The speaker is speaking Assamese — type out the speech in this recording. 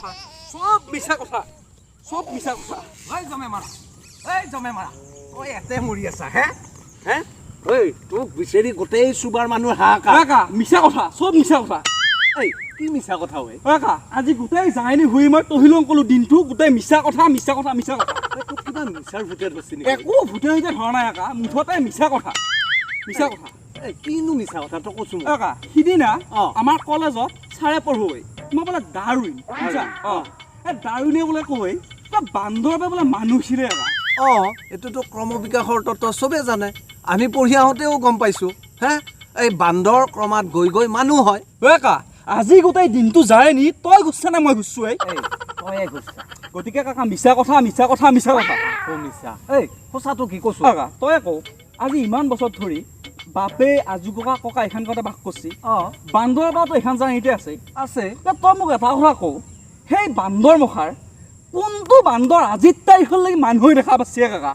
কথা সব মিছা কথা সব মিছা কথা ঐ জমে মাৰা তই এতে মৰি আছা হে ঐ তোক বিচাৰি গোটেই চুবাৰ মানুহ হাহাকাৰ কাকা মিছা কথা সব মিছা কথা এই কি মিছা কথা ঐ কাকা আজি গোটেই যাইনি হুই মই তহিলং কলো দিনটো গোটেই মিছা কথা মিছা কথা মিছা কথা তোক কিবা মিছাৰ ভূতে ধৰিছে নেকি একো ভূতে হিতে ধৰা নাই কাকা মুঠতে মিছা কথা মিছা কথা এই কিনো মিছা কথা তই কচোন কাকা সিদিনা অ। আমাৰ কলেজত ছাৰে পঢ়ুৱৈ মই বোলে ডাৰুইন বুজা এই ডাৰুইনে বোলে কৈ বান্দৰৰ পৰা বোলে মানুহ ছিলে কাকা এইটোতো ক্ৰমবিকাশৰ তত্ত্ব চবেই জানে আমি পঢ়ি আহোঁতেও গম পাইছোঁ হে এই বান্দৰ ক্ৰমাৎ গৈ গৈ মানুহ হয় কাকা আজি গোটেই দিনটো যায় নি তই গুচছা নে মই গুচছো এই তয়ে কৈছা গতিকে কাকা মিছা কথা মিছা কথা মিছা কথা মিছা এই সঁচাটো কি কৈছো কাকা তই কওঁ আজি ইমান বছৰ ধৰি বাপে আজু ককা ককা এইখন ঘৰতে বাস কৰিছে বান্দৰৰ পৰাতো এইখন জানিতে আছে আছে তই মোক এটা কথা কওঁ সেই বান্দৰ মুখাৰ কোনটো বান্দৰ আজিৰ তাৰিখলৈকে মানুহে দেখা পাইছে কাকা